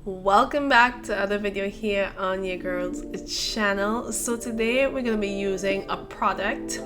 Welcome back to another video here on your girl's channel. So today we're going to be using a product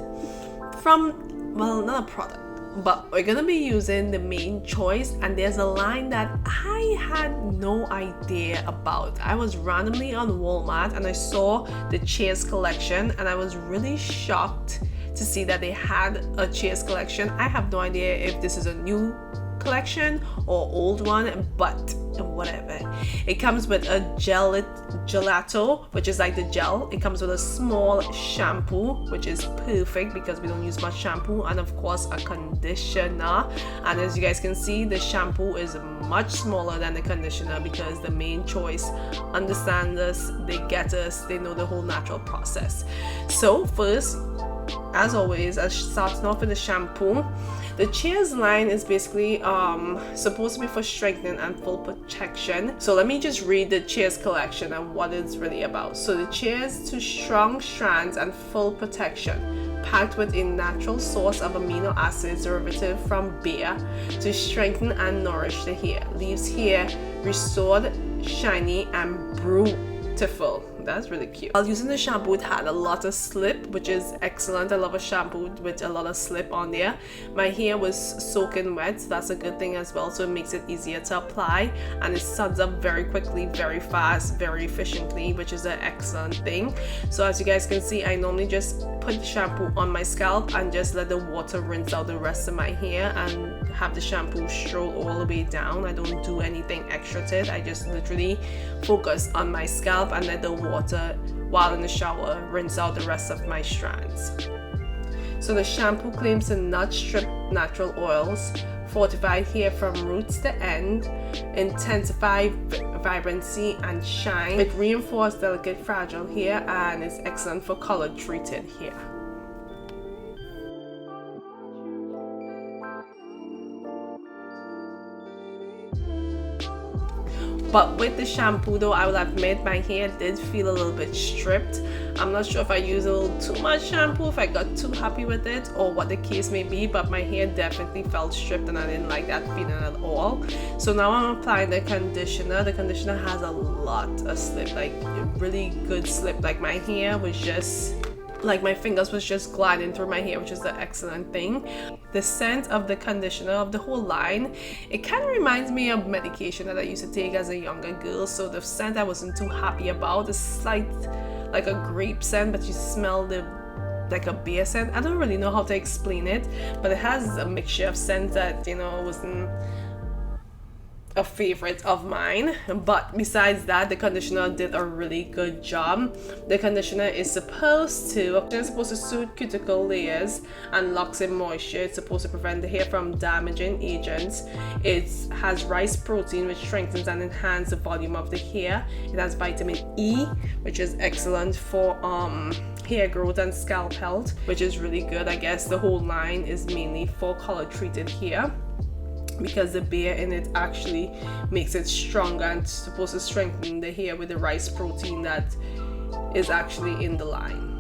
from, well, not a product, but we're going to be using the main choice, and there's a line that I had no idea about. I was randomly on Walmart and I saw the Cheers collection and I was really shocked to see that they had a Cheers collection. I have no idea if this is a new collection or old one, but whatever. It comes with a gelato, which is like the gel. It comes with a small shampoo, which is perfect because we don't use much shampoo, and of course a conditioner. And as you guys can see, the shampoo is much smaller than the conditioner because the main choice understand us, they get us, they know the whole natural process. So first, as always, starting off with the shampoo. The Cheers line is basically supposed to be for strengthening and full protection. So let me just read the Cheers collection and what it's really about. So the Cheers to strong strands and full protection, packed with a natural source of amino acids derivative from beer to strengthen and nourish the hair, leaves hair restored, shiny, and BREW-TIFUL. That's really cute. While using the shampoo, it had a lot of slip, which is excellent. I love a shampoo with a lot of slip on there. My hair was soaking wet, so that's a good thing as well, so it makes it easier to apply, and it suds up very quickly, very fast, very efficiently, which is an excellent thing. So as you guys can see, I normally just put the shampoo on my scalp and just let the water rinse out the rest of my hair and have the shampoo stroll all the way down. I don't do anything extra to it. I just literally focus on my scalp and let the water while in the shower rinse out the rest of my strands. So the shampoo claims to not strip natural oils, fortify hair from roots to end, intensify vibrancy and shine, it reinforces delicate fragile hair, and is excellent for color treated hair. But with the shampoo though, I will admit my hair did feel a little bit stripped. I'm not sure if I used a little too much shampoo, if I got too happy with it, or what the case may be, but my hair definitely felt stripped and I didn't like that feeling at all. So now I'm applying the conditioner. The conditioner has a lot of slip, like really good slip. Like my hair was just, like my fingers was just gliding through my hair, which is the excellent thing. The scent of the conditioner of the whole line, it kind of reminds me of medication that I used to take as a younger girl. So the scent I wasn't too happy about. It's slight like a grape scent, but you smell the like a beer scent. I don't really know how to explain it, but it has a mixture of scents that, you know, wasn't a favorite of mine. But besides that, the conditioner did a really good job. The conditioner is supposed to soothe cuticle layers and locks in moisture. It's supposed to prevent the hair from damaging agents. It has rice protein, which strengthens and enhances the volume of the hair. It has vitamin E, which is excellent for hair growth and scalp health, which is really good. I guess the whole line is mainly for color treated hair, because the beer in it actually makes it stronger and supposed to strengthen the hair with the rice protein that is actually in the line.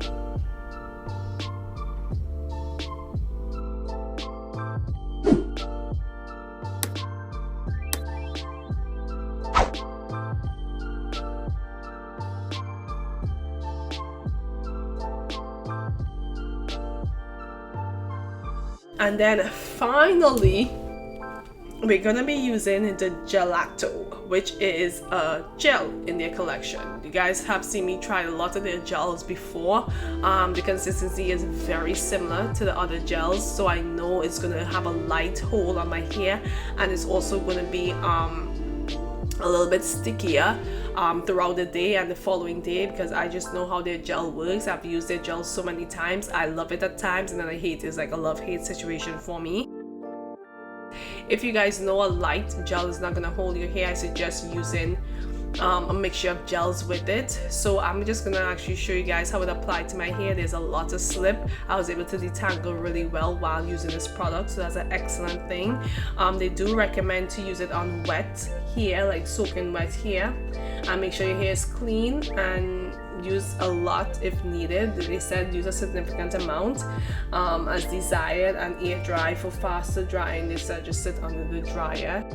And then finally, we're gonna be using the gelato, which is a gel in their collection. You guys have seen me try a lot of their gels before. The consistency is very similar to the other gels, so I know it's gonna have a light hold on my hair, and it's also gonna be a little bit stickier throughout the day and the following day, because I just know how their gel works. I've used their gel so many times. I love it at times, and then I hate it. It's like a love-hate situation for me. If you guys know a light gel is not gonna hold your hair, I suggest using a mixture of gels with it. So I'm just gonna actually show you guys how it applied to my hair. There's a lot of slip. I was able to detangle really well while using this product, so that's an excellent thing. They do recommend to use it on wet hair, like soaking wet hair, and make sure your hair is clean and use a lot if needed. They said use a significant amount as desired, and air dry for faster drying. They said just sit under the dryer.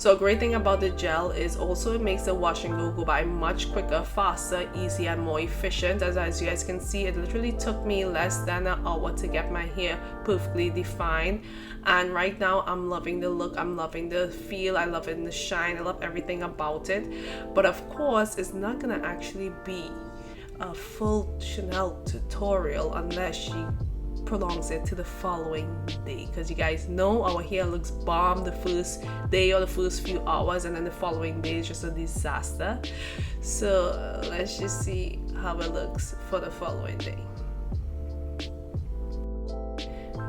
So a great thing about the gel is also it makes the wash and go by much quicker, faster, easier, and more efficient. As you guys can see, it literally took me less than an hour to get my hair perfectly defined. And right now I'm loving the look, I'm loving the feel, I love it in the shine, I love everything about it. But of course it's not gonna actually be a full Chanel tutorial unless she prolongs it to the following day, because you guys know our hair looks bomb the first day or the first few hours, and then the following day is just a disaster. So let's just see how it looks for the following day.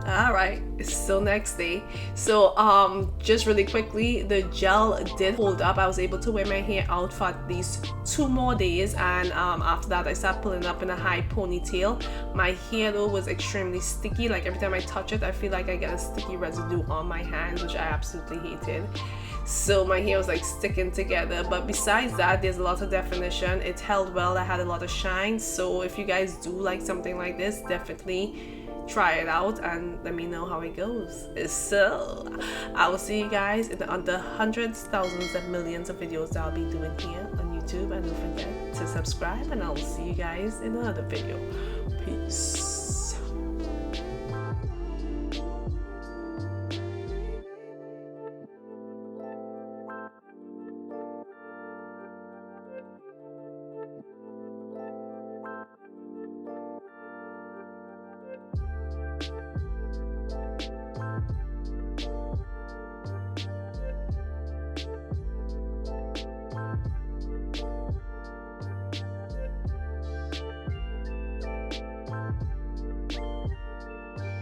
All right, so next day. So just really quickly, the gel did hold up. I was able to wear my hair out for at least 2 more days, and after that I started pulling up in a high ponytail. My hair though was extremely sticky. Like every time I touch it, I feel like I get a sticky residue on my hands, which I absolutely hated. So my hair was like sticking together, but besides that, there's a lot of definition. It held well, I had a lot of shine. So if you guys do like something like this, definitely try it out and let me know how it goes. So I will see you guys in the hundreds, thousands, and millions of videos that I'll be doing here on YouTube. And don't forget to subscribe, and I'll see you guys in another video. Peace.